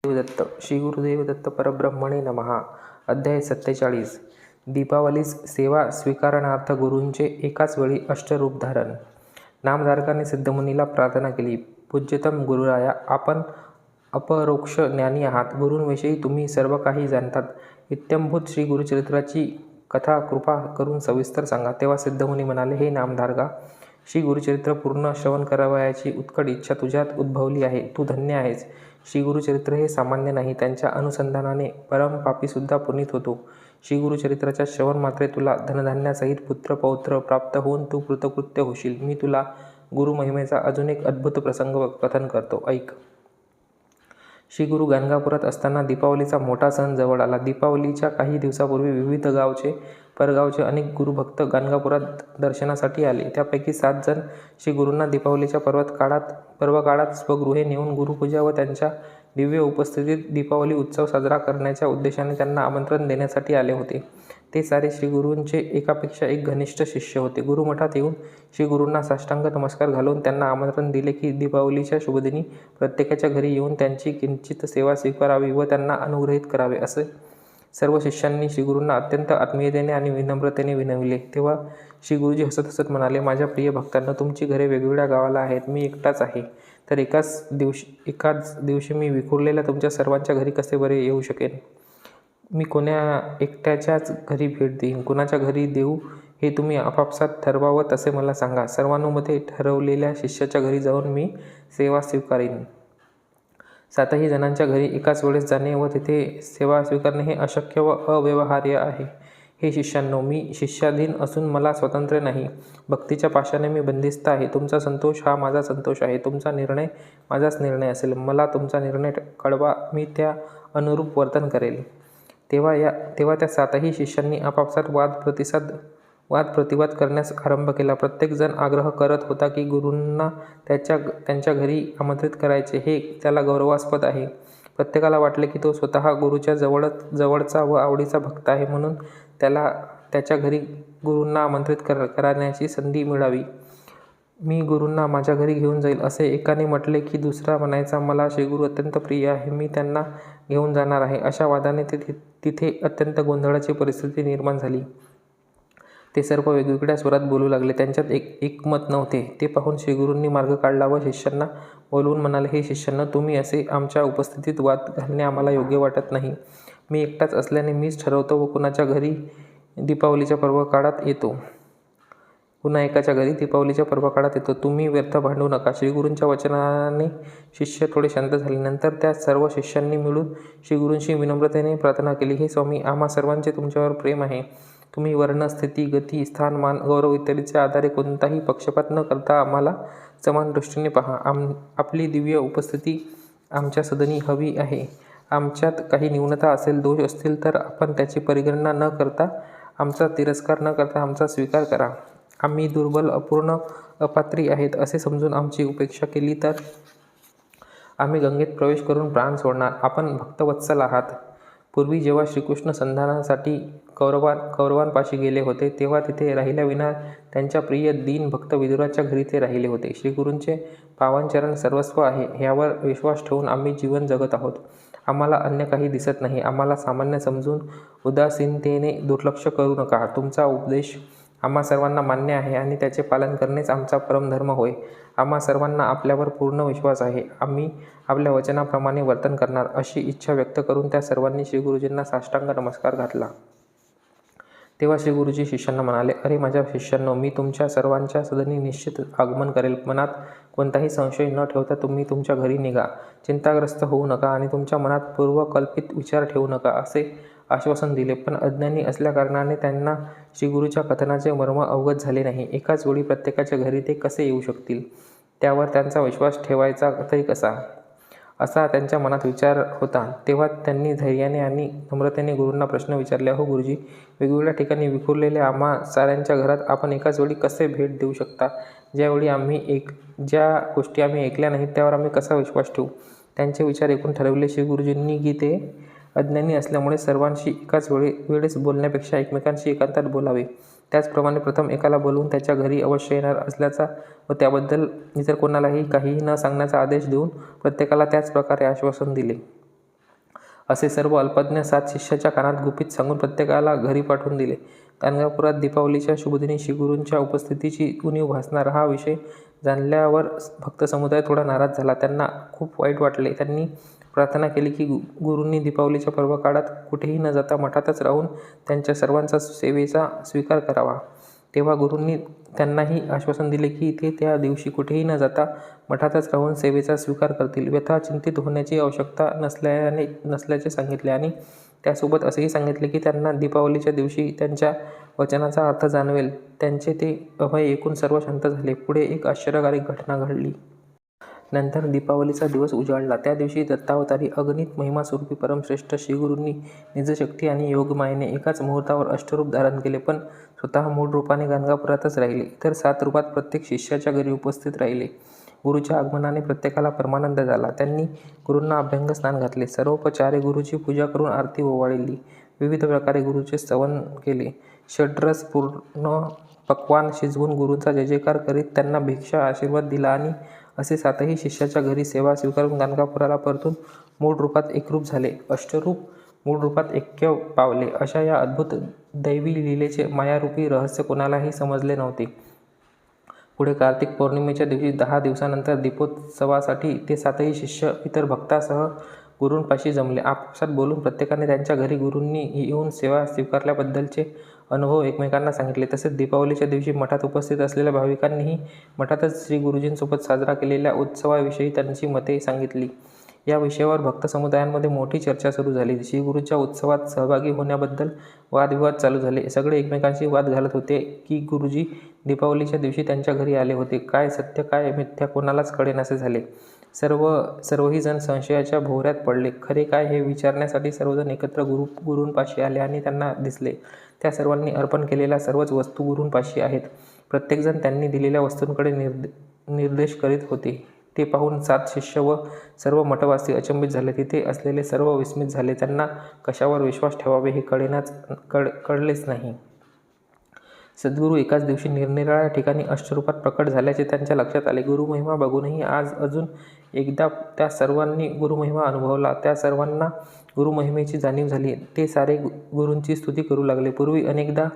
दत्त श्री गुरुदेव दत्त परब्रह्मणे नमः. अध्याय 47. दीपावलीस सेवा स्वीकारणार्थ गुरूंचे एकाच वेळी अष्टरूप धारण. नामधारकाने सिद्धमुनीला प्रार्थना केली. पूज्यतम गुरुराया, आपण अपरोक्ष ज्ञानी आहात. गुरूंविषयी तुम्ही सर्व काही जाणतात. इत्यंभूत श्री गुरुचरित्राची कथा कृपा करून सविस्तर सांगा. तेव्हा सिद्धमुनी म्हणाले, हे नामधारका, श्री गुरुचरित्र पूर्ण श्रवण करावयाची उत्कट इच्छा तुझ्यात उद्भवली आहे. तू धन्य आहेस. श्री गुरुचरित्र हे सामान्य नाही. त्यांच्या अनुसंधानाने परमपापीसुद्धा पुनीत होतो. श्री गुरुचरित्राच्या श्रवण मात्रे तुला धनधान्यासहित पुत्र पौत्र प्राप्त होऊन तू कृतकृत्य होशील. मी तुला गुरुमहिमेचा अजून एक अद्भुत प्रसंग कथन करतो, ऐक. श्री गुरु गाणगापुरात असताना दीपावलीचा मोठा सण जवळ आला. दीपावलीच्या काही दिवसापूर्वी विविध गावचे परगावचे अनेक गुरुभक्त गाणगापुरात दर्शनासाठी आले. त्यापैकी 7 जण श्री गुरूंना दीपावलीच्या पर्वकाळात स्वगृहे नेऊन गुरुपूजा व त्यांच्या दिव्य उपस्थितीत दीपावली उत्सव साजरा करण्याच्या उद्देशाने त्यांना आमंत्रण देण्यासाठी आले होते. ते सारे श्री गुरूंचे एकापेक्षा एक घनिष्ठ शिष्य होते. गुरुमठात येऊन श्री गुरूंना साष्टांग नमस्कार घालून त्यांना आमंत्रण दिले की दीपावलीच्या शुभदिनी प्रत्येकाच्या घरी येऊन त्यांची किंचित सेवा स्वीकारावी व त्यांना अनुग्रहित करावे, असे सर्व शिष्यांनी श्रीगुरूंना अत्यंत आत्मीयतेने आणि विनम्रतेने विनविले. तेव्हा श्री गुरुजी हसत हसत म्हणाले, माझ्या प्रिय भक्तांना, तुमची घरे वेगवेगळ्या गावाला आहेत. मी एकटाच आहे, तर एकाच दिवशी मी विखुरलेल्या तुमच्या सर्वांच्या घरी कसे बरे येऊ शकेन? मी कोण्या एकट्याच्याच घरी भेट देईन. कुणाच्या घरी देऊ हे तुम्ही आपापसात ठरवावं, तसे मला सांगा. सर्वानुमते ठरवलेल्या शिष्याच्या घरी जाऊन मी सेवा स्वीकारीन. 7ही जणांच्या घरी एकाच वेळेस जाणे व तिथे सेवा स्वीकारणे हे अशक्य व अव्यवहार्य आहे. हे शिष्यांनो, मी शिष्याधीन असून मला स्वातंत्र्य नाही. भक्तीच्या पाशाने मी बंदिस्त आहे. तुमचा संतोष हा माझा संतोष आहे. तुमचा निर्णय माझाच निर्णय असेल. मला तुमचा निर्णय कळवा, मी त्या अनुरूप वर्तन करेल. तेव्हा त्या 7ही शिष्यांनी आपापसात वाद-प्रतिवाद करण्यास आरंभ केला. प्रत्येकजण आग्रह करत होता की गुरूंना त्यांच्या घरी आमंत्रित करायचे. हे त्याला गौरवास्पद आहे. प्रत्येकाला वाटले की तो स्वतः गुरूच्या जवळचा व आवडीचा भक्त आहे, म्हणून त्याला त्याच्या घरी गुरूंना आमंत्रित करण्याची संधी मिळावी. मी गुरूंना माझ्या घरी घेऊन जाईल, असे एकाने म्हटले की दुसरा म्हणायचा, मला श्रीगुरू अत्यंत प्रिय आहे, मी त्यांना घेऊन जाणार आहे. अशा वादाने तिथे अत्यंत गोंधळाची परिस्थिती निर्माण झाली. ते सर्व वेगवेगळ्या स्वरात बोलू लागले. त्यांच्यात एकमत नव्हते. ते पाहून श्रीगुरूंनी मार्ग काढला व शिष्यांना बोलवून म्हणाले, हे शिष्यांना, तुम्ही असे आमच्या उपस्थितीत वाद घालणे आम्हाला योग्य वाटत नाही. मी एकटाच असल्याने मीच ठरवतो व कुणा एकाच्या घरी दीपावलीच्या पर्वकाळात येतो. तुम्ही व्यर्थ भांडू नका. श्रीगुरूंच्या वचनाने शिष्य थोडे शांत झाले. नंतर त्या सर्व शिष्यांनी मिळून श्रीगुरूंशी विनम्रतेने प्रार्थना केली, हे स्वामी, आम्हा सर्वांचे तुमच्यावर प्रेम आहे. तुम्ही वर्ण, स्थिती, गती, स्थान, मान, गौरव इत्यादीच्या आधारे कोणताही पक्षपात न करता आम्हाला समान दृष्टीने पहा. आपली दिव्य उपस्थिती आमच्या सदनी हवी आहे. आमच्यात काही न्यूनता असेल, दोष असतील तर आपण त्याची परिगणना न करता, आमचा तिरस्कार न करता आमचा स्वीकार करा. आम्ही दुर्बल, अपूर्ण, अपात्री आहेत असे समजून आमची उपेक्षा केली तर आम्ही गंगेत प्रवेश करून प्राण सोडणार. आपण भक्तवत्सल आहात. पूर्वी जेव्हा श्रीकृष्ण संधानासाठी कौरवांपाशी गेले होते, तेव्हा तिथे राहिल्याविना त्यांच्या प्रिय दीन भक्त विदुराच्या घरी ते राहिले होते. श्रीगुरूंचे पावनचरण सर्वस्व आहे. ह्यावर विश्वास ठेवून आम्ही जीवन जगत आहोत. आम्हाला अन्य काही दिसत नाही. आम्हाला सामान्य समजून उदासीनतेने दुर्लक्ष करू नका. तुमचा उपदेश आम्हा सर्वांना मान्य आहे आणि त्याचे पालन करणेच आमचा परमधर्म होय. आम्हा सर्वांना आपल्यावर पूर्ण विश्वास आहे. आम्ही आपल्या वचनाप्रमाणे वर्तन करणार, अशी इच्छा व्यक्त करून त्या सर्वांनी श्रीगुरुजींना साष्टांग नमस्कार घातला. तेव्हा श्रीगुरुजी शिष्यांना म्हणाले, अरे माझ्या शिष्यांनो, मी तुमच्या सर्वांच्या सदनी निश्चित आगमन करेल. मनात कोणताही संशय न ठेवता तुम्ही तुमच्या घरी निघा. चिंताग्रस्त होऊ नका आणि तुमच्या मनात पूर्वकल्पित विचार ठेवू नका, असे आश्वासन दिले. पण अज्ञानी असल्याकारणाने त्यांना श्रीगुरूच्या कथनाचे मर्म अवगत झाले नाही. एकाच वेळी प्रत्येकाच्या घरी ते कसे येऊ शकतील? त्यावर त्यांचा विश्वास ठेवायचा तरी कसा? असा त्यांच्या मनात विचार होता. तेव्हा त्यांनी धैर्याने आणि नम्रतेने गुरूंना प्रश्न विचारले, हो गुरुजी, वेगवेगळ्या ठिकाणी विखुरलेल्या आम्हा साऱ्यांच्या घरात आपण एकाच वेळी कसे भेट देऊ शकता? ज्या गोष्टी आम्ही ऐकल्या नाहीत त्यावर आम्ही कसा विश्वास ठेवू? त्यांचे विचार ऐकून ठरवले श्री गुरुजींनी की ते अज्ञानी असल्यामुळे सर्वांशी एकाच वेळेस बोलण्यापेक्षा एकमेकांशी एकांतात बोलावे. त्याचप्रमाणे प्रथम एकाला बोलवून त्याच्या घरी अवश्य येणार असल्याचा व त्याबद्दल इतर कोणालाही काहीही न सांगण्याचा आदेश देऊन प्रत्येकाला त्याच प्रकारे आश्वासन दिले. असे सर्व अल्पज्ञ 7 शिष्याच्या कानात गुपित सांगून प्रत्येकाला घरी पाठवून दिले. गाणगापुरात दीपावलीच्या शुभदिनी श्रीगुरूंच्या उपस्थितीची उणीव भासणार हा विषय जाणल्यावर भक्त समुदाय थोडा नाराज झाला. त्यांना खूप वाईट वाटले. त्यांनी प्रार्थना केली की गुरूंनी दीपावलीच्या पर्वकाळात कुठेही न जाता मठातच राहून त्यांच्या सर्वांचा सेवेचा स्वीकार करावा. तेव्हा गुरूंनी त्यांनाही आश्वासन दिले की ते त्या दिवशी कुठेही न जाता मठातच राहून सेवेचा स्वीकार करतील. व्यथा चिंतित होण्याची आवश्यकता नसल्याचे सांगितले आणि त्यासोबत असेही सांगितले की त्यांना दीपावलीच्या दिवशी त्यांच्या वचनाचा अर्थ जाणवेल. त्यांचे ते अभय ऐकून सर्व शांत झाले. पुढे एक आश्चर्यकारक घटना घडली. नंतर दीपावलीचा दिवस उजाडला. त्या दिवशी दत्तावतारी अगणित महिमास्वरूपी परमश्रेष्ठ श्रीगुरूंनी निजशक्ती आणि योगमायेने एकाच मुहूर्तावर अष्टरूप धारण केले, पण स्वतः मूळ रूपाने गाणगापुरातच राहिले. इतर 7 रूपात प्रत्येक शिष्याच्या घरी उपस्थित राहिले. गुरूच्या आगमनाने प्रत्येकाला परमानंद झाला. त्यांनी गुरूंना अभ्यंग स्नान घातले. सर्वोपचारे गुरूची पूजा करून आरती ओवाळली. विविध प्रकारे गुरूचे स्तवन केले. षड्रस पूर्ण पक्वान्न शिजवून गुरूंचा जयजयकार करीत त्यांना भिक्षा आशीर्वाद दिला आणि असे 7ही शिष्याच्या घरी सेवा स्वीकारून गाणगापुराला परतून मूळ रूपात एकरूप झाले. अष्टरूप मूळ रूपात ऐक्य पावले. अशा या अद्भुत दैवी लीलेचे मायारूपी रहस्य कोणालाही समजले नव्हते. पुढे कार्तिक पौर्णिमेच्या दिवशी 10 दिवसानंतर दीपोत्सवासाठी ते 7ही शिष्य इतर भक्तांसह गुरूंपाशी जमले. आपापसात बोलून प्रत्येकाने त्यांच्या घरी गुरूंनी येऊन सेवा स्वीकारल्याबद्दलचे अनुभव एकमेकांना सांगितले. तसेच दीपावलीच्या दिवशी मठात उपस्थित असलेल्या भाविकांनीही मठातच श्री गुरुजींसोबत साजरा केलेल्या उत्सवाविषयी त्यांची मते सांगितली. या विषयावर भक्त समुदायांमध्ये मोठी चर्चा सुरू झाली. श्रीगुरूच्या उत्सवात सहभागी होण्याबद्दल वादविवाद चालू झाले. सगळे एकमेकांशी वाद घालत होते की गुरुजी दीपावलीच्या दिवशी त्यांच्या घरी आले होते. काय सत्य काय मिथ्या कोणालाच कळेनासे झाले. सर्वही जण संशयाच्या भोवऱ्यात पडले. खरे काय हे विचारण्यासाठी सर्वजण एकत्र गुरूंपाशी आले आणि त्यांना दिसले त्या सर्वांनी अर्पण केलेल्या सर्वच वस्तू गुरूंपाशी आहेत. प्रत्येकजण त्यांनी दिलेल्या वस्तूंकडे निर्देश करीत होते. ते पाहून 7 शिष्य व सर्व मठवासी अचंबित झाले. तिथे असलेले सर्व विस्मित झाले. त्यांना कशावर विश्वास ठेवावे हे कळलेच नाही. सद्गुरू एकाच दिवशी निरनिराळ्या ठिकाणी अष्टरूपात प्रकट झाल्याचे त्यांच्या लक्षात आले. गुरुमहिमा बघूनही आज अजून एकदा त्या सर्वांनी गुरुमहिमा अनुभवला. त्या सर्वांना गुरुमहिमेची जाणीव झाली. ते सारे गुरूंची स्तुती करू लागले. पूर्वी अनेकदा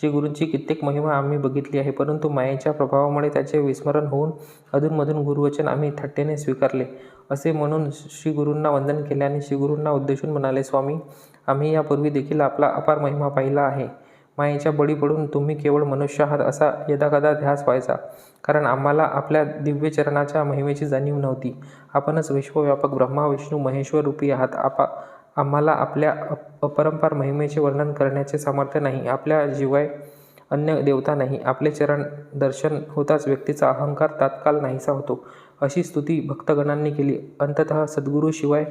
श्रीगुरूंची कित्येक महिमा आम्ही बघितली आहे, परंतु मायेच्या प्रभावामुळे त्याचे विस्मरण होऊन अधूनमधून गुरुवचन आम्ही थट्टेने स्वीकारले. असे म्हणून श्रीगुरूंना वंदन केले आणि श्रीगुरूंना उद्देशून म्हणाले, स्वामी, आम्ही यापूर्वी देखील आपला अपार महिमा पाहिला आहे. मायेच्या बळी पडून तुम्ही केवळ मनुष्य आहात असा यदाकदा ध्यास व्हायचा, कारण आम्हाला आपल्या दिव्यचरणाच्या महिमेची जाणीव नव्हती. आपणच विश्वव्यापक ब्रह्मा विष्णू महेश्वर रूपी आहात. आम्हाला आपल्या अपरंपार महिमेचे वर्णन करण्याचे सामर्थ्य नाही. आपल्या शिवाय अन्य देवता नाही. आपले चरण दर्शन होताच व्यक्तीचा अहंकार तात्काळ नाहीसा होतो. अशी स्तुती भक्तगणांनी केली. अंततः सद्गुरू शिवाय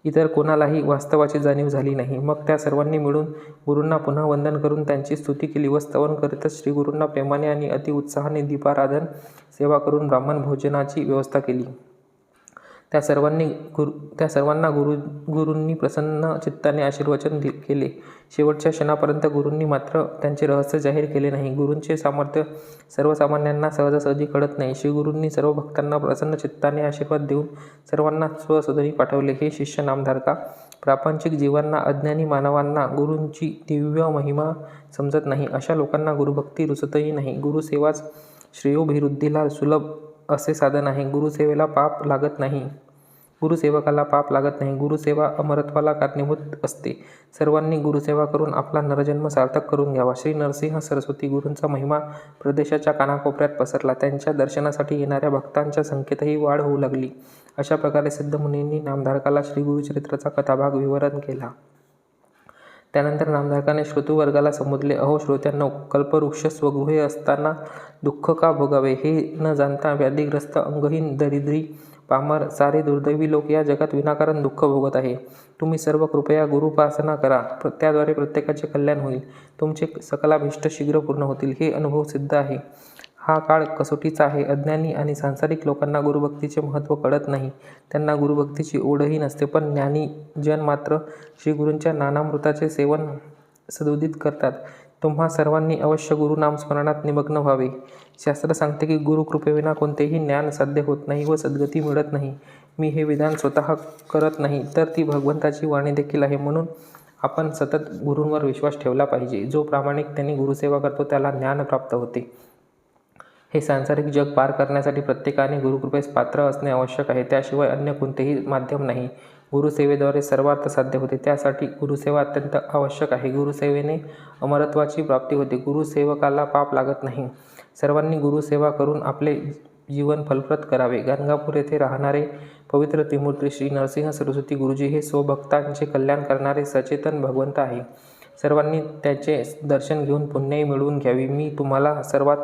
इतर कोणालाही वास्तवाची जाणीव झाली नाही. मग त्या सर्वांनी मिळून गुरूंना पुन्हा वंदन करून त्यांची स्तुती केली व स्तवन करीतच श्रीगुरूंना प्रेमाने आणि अति उत्साहाने दीपाराधन सेवा करून ब्राह्मण भोजनाची व्यवस्था केली. त्या सर्वांना गुरूंनी प्रसन्न चित्ताने आशीर्वचन केले. शेवटच्या क्षणापर्यंत गुरूंनी मात्र त्यांचे रहस्य जाहीर केले नाही. गुरूंचे सामर्थ्य सर्वसामान्यांना सहजासहजी कळत नाही. श्रीगुरूंनी सर्व भक्तांना प्रसन्न चित्ताने आशीर्वाद देऊन सर्वांना स्वसदनी पाठवले. हे शिष्य नामधारका, प्रापंचिक जीवांना, अज्ञानी मानवांना गुरूंची दिव्य महिमा समजत नाही. अशा लोकांना गुरुभक्ती रुचतही नाही. गुरुसेवाच श्रेयोभिवृद्धीला सुलभ असे साधन आहे. गुरुसेवेला पाप लागत नाही. गुरुसेवकाला पाप लागत नाही. गुरुसेवा अमरत्वाला कारणीभूत असते. सर्वांनी गुरुसेवा करून आपला नरजन्म सार्थक करून घ्यावा. श्री नरसिंह सरस्वती गुरूंचा महिमा प्रदेशाच्या कानाकोपऱ्यात पसरला. त्यांच्या दर्शनासाठी येणाऱ्या भक्तांच्या संख्येतही वाढ होऊ लागली. अशा प्रकारे सिद्धमुनींनी नामधारकाला श्री गुरुचरित्राचा कथाभाग विवरण केला. त्यानंतर नामधारकाने श्रोतृवर्गाला संबोधले. अहो श्रोत्यांनो, कल्पवृक्ष स्वगृहे असताना दुःख का भोगावे हे न जाणता व्याधिग्रस्त, अंगहीन, दरिद्री, पामर, सारे दुर्दैवी लोक या जगात विनाकारण दुःख भोगत आहे. तुम्ही सर्व कृपया गुरुपासना करा. त्याद्वारे प्रत्येकाचे कल्याण होईल. तुमचे सकलाभीष्ट शीघ्र पूर्ण होतील. हे अनुभव सिद्ध आहे. हा काळ कसोटीचा आहे. अज्ञानी आणि सांसारिक लोकांना गुरुभक्तीचे महत्त्व कळत नाही. त्यांना गुरुभक्तीची ओढही नसते. पण ज्ञानी जन मात्र श्रीगुरूंच्या नानामृताचे सेवन सदुदित करतात. तुम्हा सर्वांनी अवश्य गुरुनामस्मरणात निमग्न व्हावे. शास्त्र सांगते की गुरुकृपेविना कोणतेही ज्ञान साध्य होत नाही व सद्गती मिळत नाही. मी हे विधान स्वतः करत नाही, तर ती भगवंताची वाणी देखील आहे. म्हणून आपण सतत गुरूंवर विश्वास ठेवला पाहिजे. जो प्रामाणिकतेने गुरुसेवा करतो त्याला ज्ञान प्राप्त होते. हे सांसारिक जग पार करण्यासाठी प्रत्येकाने गुरुकृपेस पात्र असणे आवश्यक आहे. त्याशिवाय अन्य कोणतेही माध्यम नाही. गुरुसेवेद्वारे सर्वार्थ साध्य होते. त्यासाठी गुरुसेवा अत्यंत आवश्यक आहे. गुरुसेवेने अमरत्वाची प्राप्ती होते. गुरुसेवकाला पाप लागत नाही. सर्वांनी गुरुसेवा करून आपले जीवन फलप्रद करावे. गाणगापूर येथे राहणारे पवित्र त्रिमूर्ती श्री नरसिंह सरस्वती गुरुजी हे स्वभक्तांचे कल्याण करणारे सचेतन भगवंत आहे. सर्वांनी त्याचे दर्शन घेऊन पुण्यही मिळवून घ्यावी. मी तुम्हाला सर्वात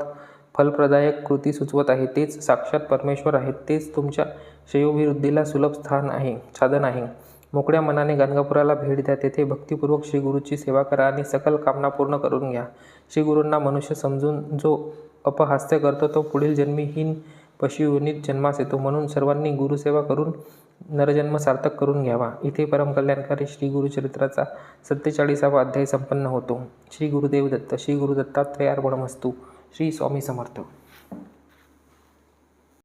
फलप्रदायक कृती सुचवत आहे. तेच साक्षात परमेश्वर आहेत. तेच तुमच्या श्रेयोभिवृद्धीला सुलभ साधन आहे. मोकळ्या मनाने गाणगापुराला भेट द्या. तेथे भक्तिपूर्वक श्री गुरुची सेवा करा आणि सकल कामना पूर्ण करून घ्या. श्री गुरूंना मनुष्य समजून जो अपहास्य करतो तो पुढील जन्मी हीन पशुयोनीत जन्मास येतो. म्हणून सर्वांनी गुरुसेवा करून नरजन्म सार्थक करून घ्यावा. इथे परमकल्याणकारी श्री गुरुचरित्राचा 47वा अध्याय संपन्न होतो. श्री गुरुदेव दत्त. श्री गुरुदत्तात्रेयार्पणमस्तु. श्री स्वामी समर्थ.